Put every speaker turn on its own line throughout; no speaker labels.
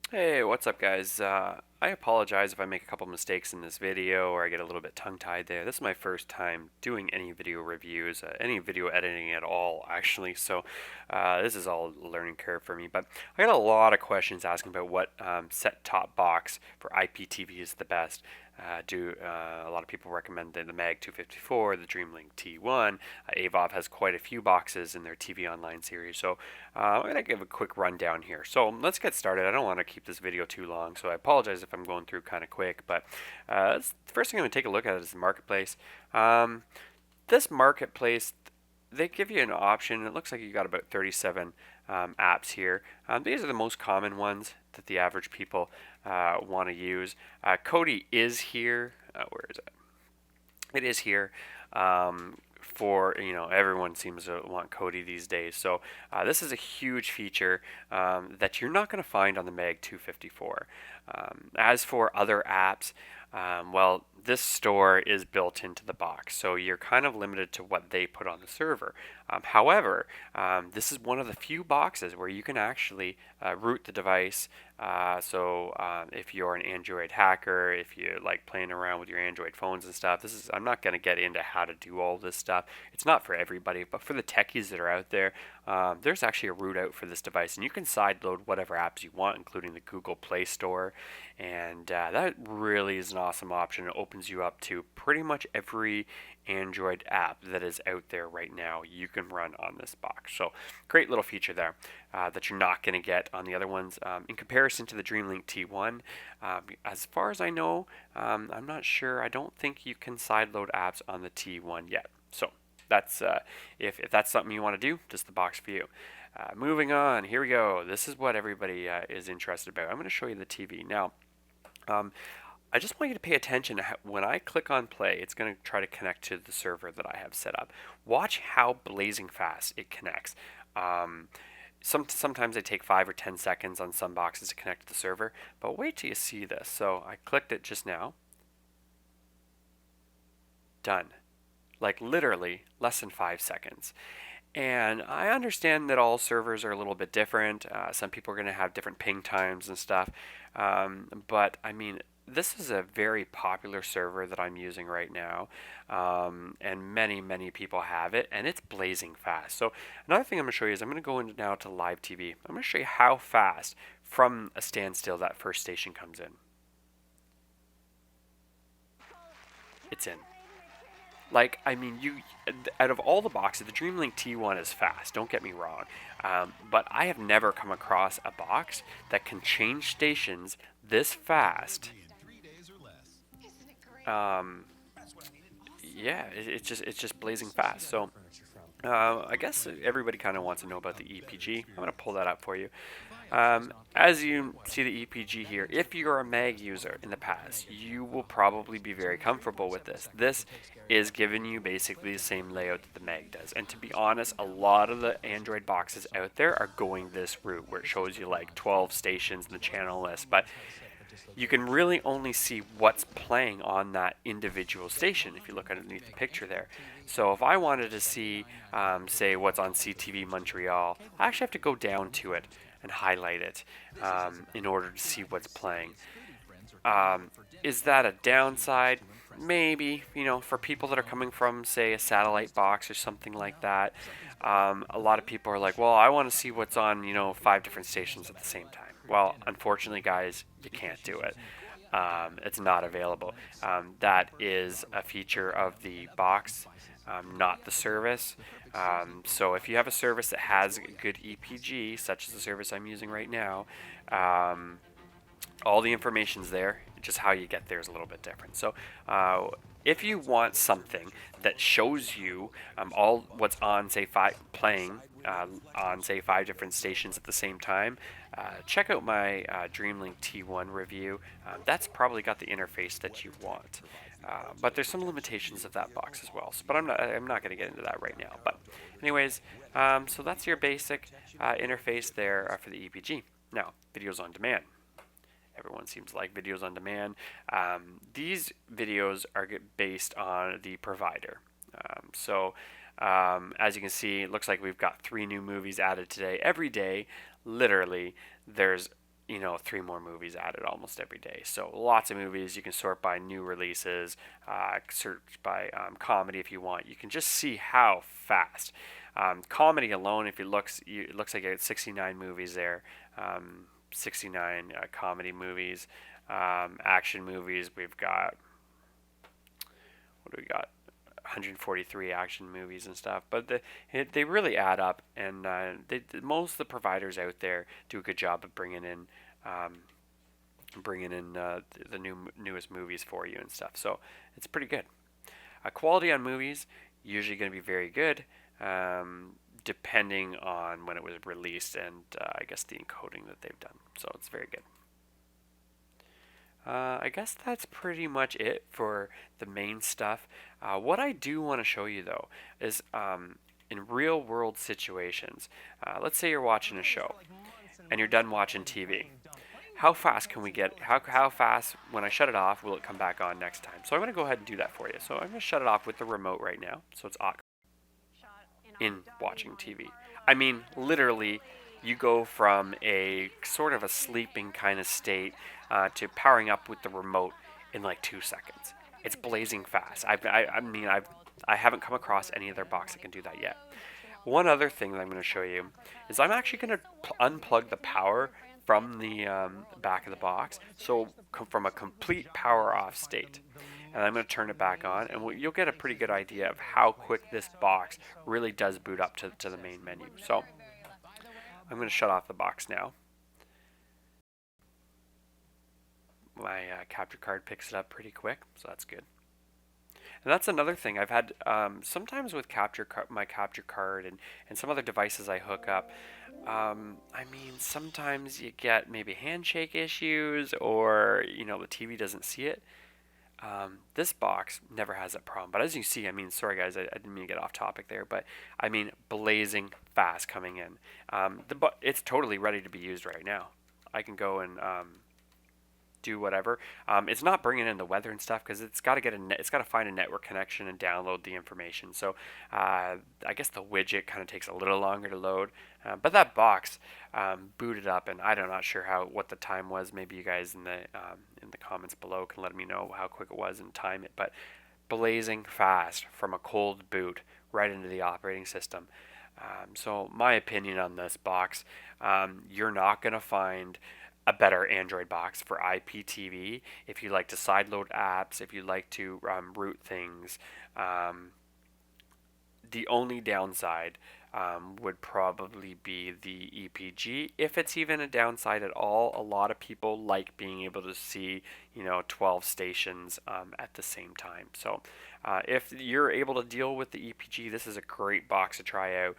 Hey, what's up guys? I apologize if I make a couple mistakes in this video or I get a little bit tongue-tied there. This is my first time doing any video reviews, any video editing at all actually, so this is all a learning curve for me. But I got a lot of questions asking about what set-top box for IPTV is the best. A lot of people recommend the Mag 254, the Dreamlink T1. Avov has quite a few boxes in their TV Online series, so I'm going to give a quick rundown here. So let's get started. I don't want to keep this video too long, so I apologize if I'm going through kind of quick, but the first thing I'm going to take a look at is the marketplace. This marketplace, they give you an option. It looks like you got about 37 apps here. These are the most common ones that the average people want to use. Kodi is here. Where is it? It is here. For everyone seems to want Kodi these days, so this is a huge feature that you're not going to find on the Mag 254. As for other apps, well, this store is built into the box, so you're kind of limited to what they put on the server. However, this is one of the few boxes where you can actually root the device. If you're an Android hacker, if you like playing around with your Android phones and stuff, I'm not going to get into how to do all this stuff. It's not for everybody, but for the techies that are out there, there's actually a root out for this device, and you can sideload whatever apps you want, including the Google Play Store, and that really is an awesome option. It opens you up to pretty much every Android app that is out there right now. You can run on this box. So great little feature there that you're not going to get on the other ones. In comparison to the Dreamlink T1, as far as I know, I'm not sure. I don't think you can sideload apps on the T1 yet. So that's if that's something you want to do, just the box for you. Moving on, here we go. This is what everybody is interested about. I'm going to show you the TV now. I just want you to pay attention. When I click on play, it's going to try to connect to the server that I have set up. Watch how blazing fast it connects. Sometimes they take 5 or 10 seconds on some boxes to connect to the server, but wait till you see this. So I clicked it just now. Done. Like literally less than 5 seconds. And I understand that all servers are a little bit different. Some people are going to have different ping times and stuff. But I mean, this is a very popular server that I'm using right now. And many people have it, and it's blazing fast. So another thing I'm going to show you is I'm going to go into now to live TV. I'm going to show you how fast from a standstill that first station comes in. It's in. Like, I mean, out of all the boxes, the Dreamlink T1 is fast, don't get me wrong. But I have never come across a box that can change stations this fast. Yeah, it's just blazing fast. So I guess everybody kind of wants to know about the EPG. I'm going to pull that up for you. As you see the EPG here, if you're a Mag user in the past, you will probably be very comfortable with this. This is giving you basically the same layout that the Mag does. And to be honest, a lot of the Android boxes out there are going this route where it shows you like 12 stations in the channel list. But you can really only see what's playing on that individual station if you look underneath the picture there. So if I wanted to see, say, what's on CTV Montreal, I actually have to go down to it and highlight it in order to see what's playing. Is that a downside? Maybe, for people that are coming from, say, a satellite box or something like that. A lot of people are like, well, I want to see what's on, 5 different stations at the same time. Well, unfortunately, guys, you can't do it. It's not available. That is a feature of the box, not the service. So if you have a service that has good EPG, such as the service I'm using right now, all the information's there. Just how you get there is a little bit different. So if you want something that shows you all what's on, say, playing on, say, 5 different stations at the same time, check out my Dreamlink T1 review. That's probably got the interface that you want. But there's some limitations of that box as well. So, but I'm not going to get into that right now. But anyways, so that's your basic interface there for the EPG. Now, videos on demand. Everyone seems to like videos on demand. These videos are based on the provider. As you can see, it looks like we've got 3 new movies added today. Every day, literally, there's you know, 3 more movies added almost every day. So lots of movies. You can sort by new releases, search by comedy if you want. You can just see how fast. Comedy alone, if it looks like it's 69 movies there, 69 comedy movies, action movies. We've got, what do we got? 143 action movies and stuff, but they really add up, and most of the providers out there do a good job of bringing in the newest movies for you and stuff. So it's pretty good. Quality on movies usually going to be very good, depending on when it was released and I guess the encoding that they've done. So it's very good. I guess that's pretty much it for the main stuff. What I do want to show you though is in real world situations, let's say you're watching a show and you're done watching TV. How fast can we get, how fast, when I shut it off, will it come back on next time? So I'm going to go ahead and do that for you. So I'm going to shut it off with the remote right now. So it's off in watching TV. I mean, literally, you go from a sort of a sleeping kind of state to powering up with the remote in like 2 seconds. It's blazing fast. I haven't come across any other box that can do that yet. One other thing that I'm going to show you is I'm actually going to unplug the power from the back of the box, so from a complete power off state. And I'm going to turn it back on, and you'll get a pretty good idea of how quick this box really does boot up to the main menu. So I'm going to shut off the box now. My capture card picks it up pretty quick, so that's good. And that's another thing I've had sometimes with my capture card and some other devices I hook up. I mean, sometimes you get maybe handshake issues, or you know, the TV doesn't see it. This box never has that problem. But as you see, I mean, sorry guys, I didn't mean to get off topic there, but I mean, blazing fast coming in. It's totally ready to be used right now. I can go and do whatever. It's not bringing in the weather and stuff because it's got to find a network connection and download the information. So I guess the widget kind of takes a little longer to load, but that box booted up, and I'm not sure what the time was. Maybe you guys in the comments below can let me know how quick it was and time it. But blazing fast from a cold boot right into the operating system. So my opinion on this box, you're not going to find a better Android box for IPTV if you like to sideload apps, if you like to root things. The only downside would probably be the EPG, if it's even a downside at all. A lot of people like being able to see 12 stations at the same time. So if you're able to deal with the EPG, this is a great box to try out.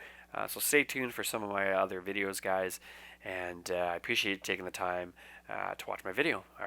So stay tuned for some of my other videos, guys, and I appreciate you taking the time to watch my video.